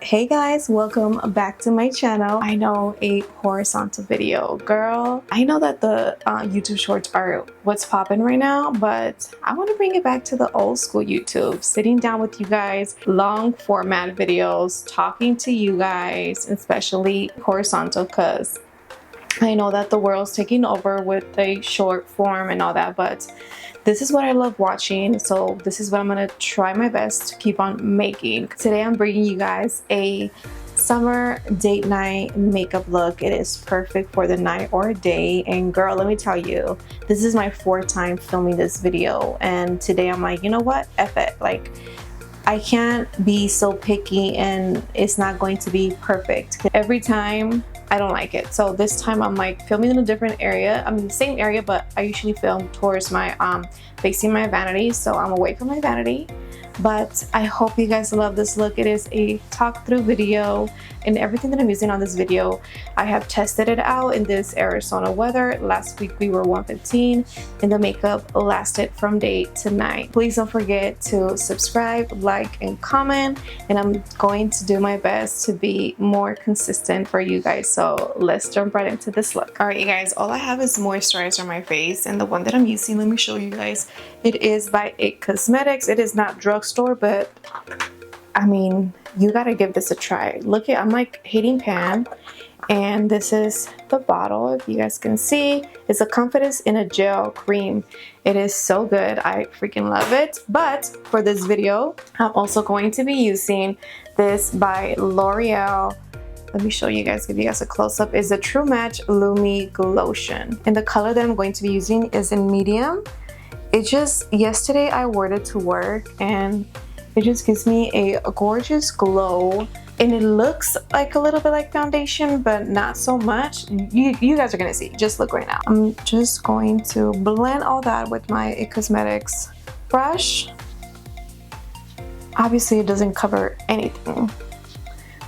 Hey guys, welcome back to my channel. I know, a horizontal video. Girl, I know that the YouTube shorts are what's popping right now, but I want to bring it back to the old school YouTube. Sitting down with you guys, long format videos, talking to you guys, especially horizontal, because I know that the world's taking over with the short form and all that, but this is what I love watching, so this is what I'm gonna try my best to keep on making. Today I'm bringing you guys a summer date night makeup look. It is perfect for the night or day, and girl, let me tell you, this is my fourth time filming this video, and today I'm like, you know what, F it. Like, I can't be so picky and it's not going to be perfect. Every time I don't like it. So this time I'm like filming in a different area. I'm in the same area, but I usually film towards my facing my vanity, so I'm away from my vanity. But I hope you guys love this look. It is a talk through video, and everything that I'm using on this video, I have tested it out in this Arizona weather. Last week we were 115 and the makeup lasted from day to night. Please don't forget to subscribe, like, and comment, and I'm going to do my best to be more consistent for you guys. So let's jump right into this look. All right, you guys, all I have is moisturizer on my face, and the one that I'm using, let me show you guys. It is by IT Cosmetics. It is not drugstore, but I mean, you gotta give this a try. Look at, I'm like hitting pan, and this is the bottle. If you guys can see, it's a Confidence in a Gel cream. It is so good. I freaking love it. But for this video, I'm also going to be using this by L'Oreal. Let me show you guys, give you guys a close-up. Is a True Match Lumi Glotion, and the color that I'm going to be using is in medium. It just, yesterday I wore it to work, and it just gives me a gorgeous glow, and it looks like a little bit like foundation, but not so much. You guys are gonna see. Just look right now. I'm just going to blend all that with my IT Cosmetics brush. Obviously it doesn't cover anything,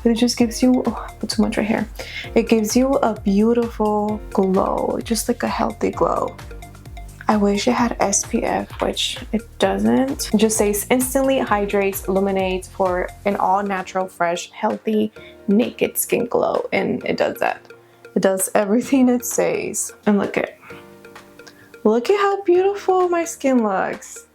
but it just gives you, oh, I put too much right here. It gives you a beautiful glow, just like a healthy glow. I wish it had SPF, which it doesn't. It just says instantly hydrates, illuminates for an all natural, fresh, healthy, naked skin glow. And it does that. It does everything it says. And look at how beautiful my skin looks.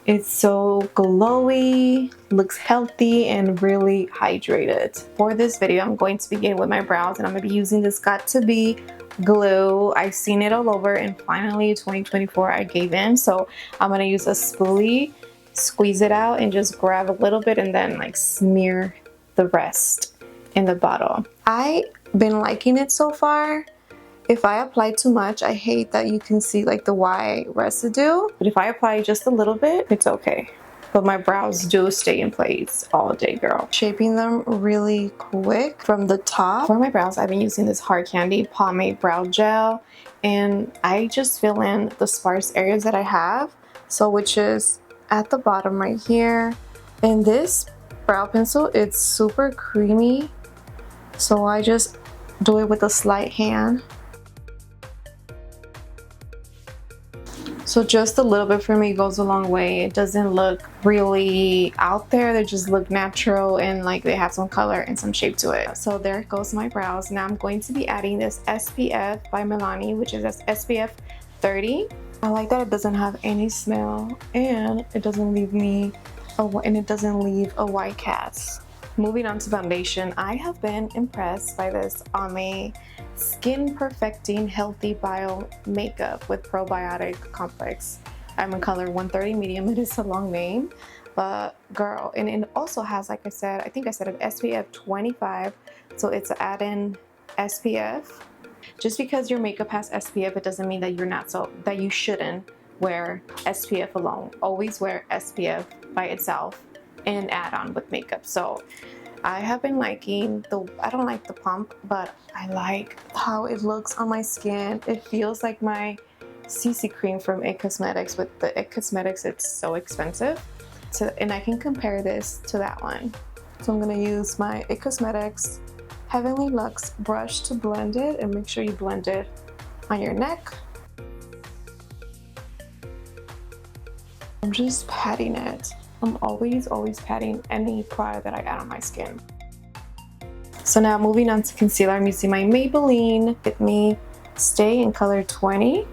It's so glowy, looks healthy, and really hydrated. For this video, I'm going to begin with my brows, and I'm gonna be using this Got To Be glue. I've seen it all over, and finally 2024 I gave in, so I'm gonna use a spoolie, squeeze it out, and just grab a little bit and then like smear the rest in the bottle. I've been liking it so far. If I apply too much, I hate that you can see like the white residue, but if I apply just a little bit, it's okay. But my brows do stay in place all day, girl. Shaping them really quick from the top. For my brows, I've been using this Hard Candy Pomade Brow Gel, and I just fill in the sparse areas that I have. So, which is at the bottom right here. And this brow pencil, it's super creamy, so I just do it with a slight hand. So just a little bit for me goes a long way. It doesn't look really out there. They just look natural, and like they have some color and some shape to it. So there goes my brows. Now I'm going to be adding this SPF by Milani, which is SPF 30. I like that it doesn't have any smell, and it doesn't leave a white cast. Moving on to foundation, I have been impressed by this Ame Skin Perfecting Healthy Bio Makeup with Probiotic Complex. I'm in color 130 medium. It is a long name, but girl, and it also has, like I said, I think I said an SPF 25, so it's an add-in SPF. Just because your makeup has SPF, it doesn't mean that that you shouldn't wear SPF alone. Always wear SPF by itself and add on with makeup. So I have been liking I don't like the pump, but I like how it looks on my skin. It feels like my CC cream from IT Cosmetics. With the IT Cosmetics, it's so expensive. And I can compare this to that one. So I'm gonna use my IT Cosmetics Heavenly Luxe brush to blend it, and make sure you blend it on your neck. I'm just patting it. I'm always patting any product that I add on my skin. So now moving on to concealer, I'm using my Maybelline Fit Me Stay in color 20.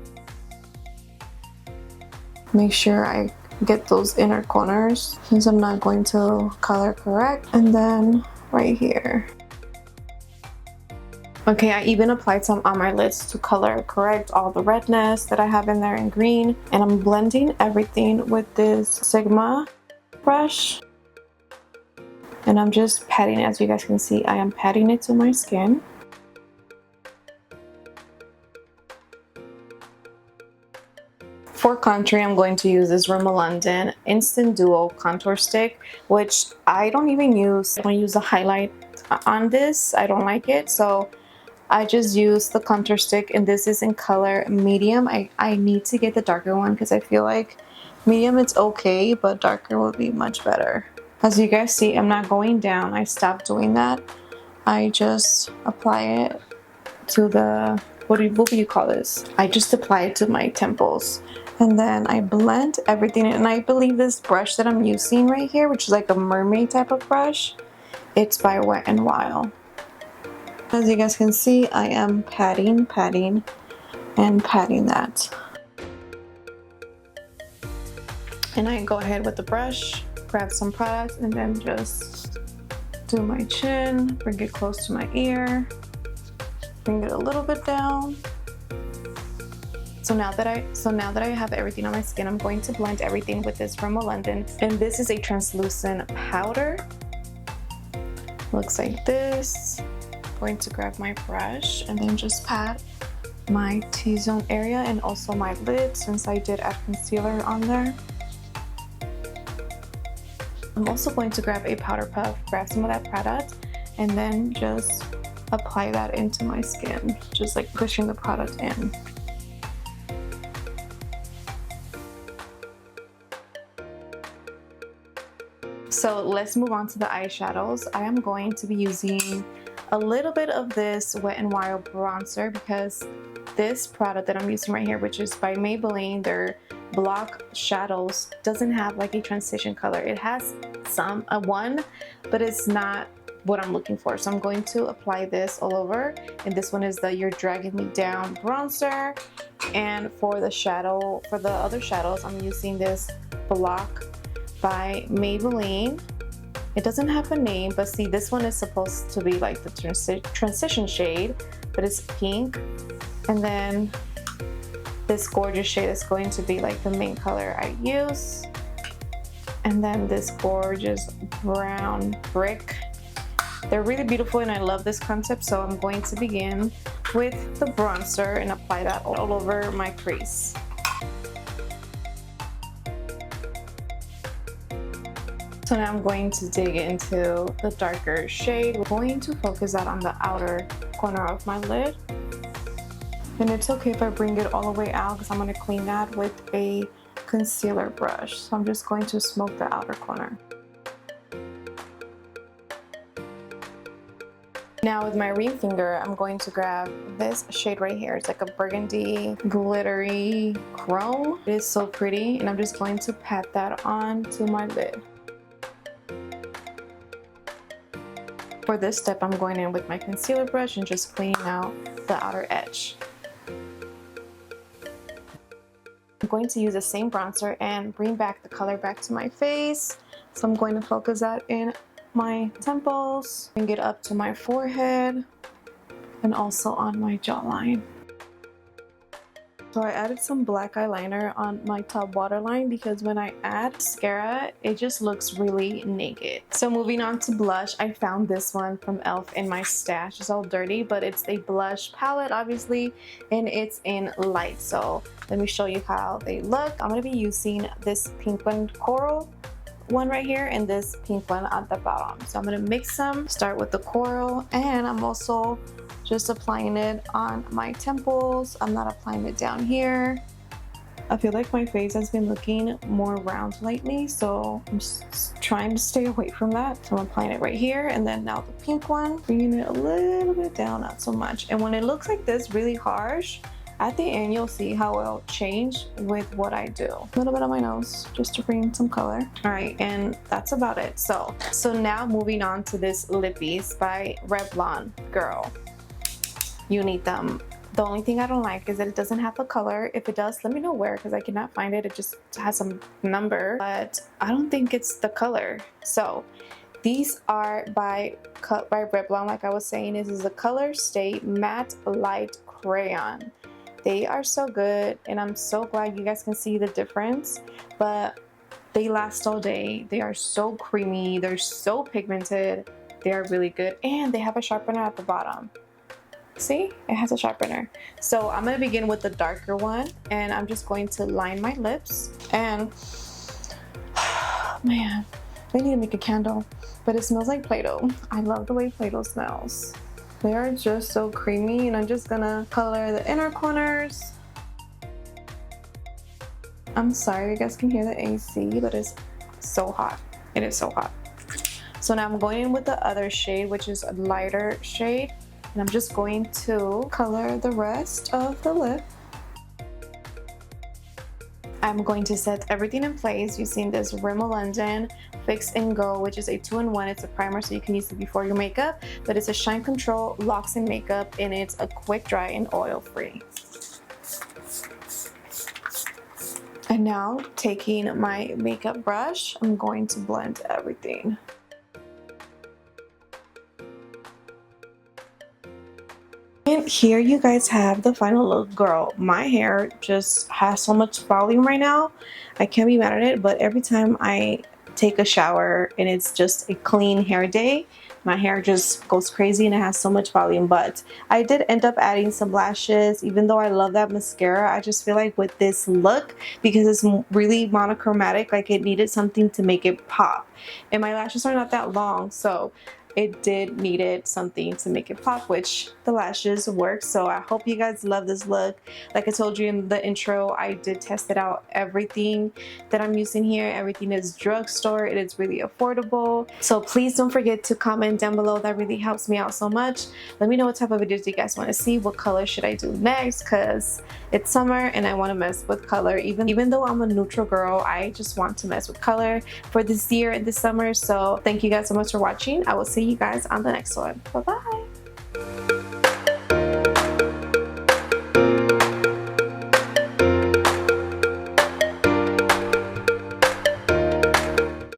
Make sure I get those inner corners since I'm not going to color correct. And then right here. Okay, I even applied some on my lids to color correct all the redness that I have in there in green. And I'm blending everything with this Sigma brush. And I'm just patting, as you guys can see, I am patting it to my skin. For contour, I'm going to use this Rimmel London Instant Duo Contour Stick, which I don't even use. I don't use a highlight on this. I don't like it, so I just use the contour stick, and this is in color medium. I need to get the darker one because I feel like medium it's okay, but darker will be much better. As you guys see, I'm not going down. I stopped doing that. I just apply it to the, what do you call this? I just apply it to my temples. And then I blend everything. And I believe this brush that I'm using right here, which is like a mermaid type of brush, it's by Wet n Wild. As you guys can see, I am patting, and patting that. And I go ahead with the brush, grab some product, and then just do my chin, bring it close to my ear, bring it a little bit down. So now that I have everything on my skin, I'm going to blend everything with this Rimmel London, and this is a translucent powder. Looks like this. I'm going to grab my brush and then just pat my T-zone area and also my lips since I did add concealer on there. I'm also going to grab a powder puff, grab some of that product, and then just apply that into my skin, just like pushing the product in. So let's move on to the eyeshadows. I am going to be using a little bit of this Wet n Wild bronzer because this product that I'm using right here, which is by Maybelline, their Block Shadows, doesn't have like a transition color. It has one, but it's not what I'm looking for. So I'm going to apply this all over, and this one is the You're Dragging Me Down bronzer. And for the other shadows, I'm using this Block by Maybelline. It doesn't have a name, but see, this one is supposed to be like the transition shade, but it's pink. And then this gorgeous shade is going to be like the main color I use. And then this gorgeous brown brick. They're really beautiful and I love this concept, so I'm going to begin with the bronzer and apply that all over my crease. So now I'm going to dig into the darker shade. We're going to focus that on the outer corner of my lid. And it's okay if I bring it all the way out because I'm going to clean that with a concealer brush. So I'm just going to smoke the outer corner. Now with my ring finger, I'm going to grab this shade right here. It's like a burgundy, glittery chrome. It is so pretty, and I'm just going to pat that on to my lid. For this step, I'm going in with my concealer brush and just cleaning out the outer edge. I'm going to use the same bronzer and bring back the color back to my face. So I'm going to focus that in my temples, bring it up to my forehead, and also on my jawline. So I added some black eyeliner on my top waterline because when I add mascara, it just looks really naked. So moving on to blush, I found this one from e.l.f. in my stash. It's all dirty, but it's a blush palette, obviously, and it's in light. So let me show you how they look. I'm going to be using this pink one, coral one right here, and this pink one at the bottom. So I'm going to mix them, start with the coral, and I'm also just applying it on my temples. I'm not applying it down here. I feel like my face has been looking more round lately, so I'm just trying to stay away from that. So I'm applying it right here, and then now the pink one, bringing it a little bit down, not so much. And when it looks like this really harsh, at the end you'll see how it'll change with what I do. A little bit on my nose just to bring some color. All right, and that's about it. So now moving on to this lippies by Revlon. Girl, you need them. The only thing I don't like is that it doesn't have a color. If it does, let me know where, because I cannot find it. It just has some number, but I don't think it's the color. So these are by Revlon. Like I was saying, this is a Color Stay Matte Light Crayon. They are so good, and I'm so glad you guys can see the difference, but they last all day. They are so creamy, they're so pigmented, they are really good, and they have a sharpener at the bottom. See, it has a sharpener. So I'm going to begin with the darker one, and I'm just going to line my lips. And man, I need to make a candle, but it smells like Play-Doh. I love the way Play-Doh smells. They are just so creamy, and I'm just gonna color the inner corners. I'm sorry you guys can hear the AC, but it's so hot. It is so hot. So now I'm going in with the other shade, which is a lighter shade, and I'm just going to color the rest of the lip. I'm going to set everything in place using this Rimmel London Fix and Go, which is a 2-in-1. It's a primer, so you can use it before your makeup, but it's a shine control, locks in makeup, and it's a quick dry and oil free. And now, taking my makeup brush, I'm going to blend everything. And here you guys have the final look. Girl, my hair just has so much volume right now. I can't be mad at it, but every time I take a shower and it's just a clean hair day, my hair just goes crazy and it has so much volume. But I did end up adding some lashes. Even though I love that mascara, I just feel like with this look, because it's really monochromatic, like it needed something to make it pop. And my lashes are not that long, so it needed something to make it pop, which the lashes work. So I hope you guys love this look. Like I told you in the intro, I did test it out. Everything that I'm using here, everything is drugstore. It is really affordable. So please don't forget to comment down below. That really helps me out so much. Let me know what type of videos you guys want to see. What color should I do next? Because it's summer and I want to mess with color. Even though I'm a neutral girl, I just want to mess with color for this year and this summer. So thank you guys so much for watching. I will see you guys on the next one. Bye bye.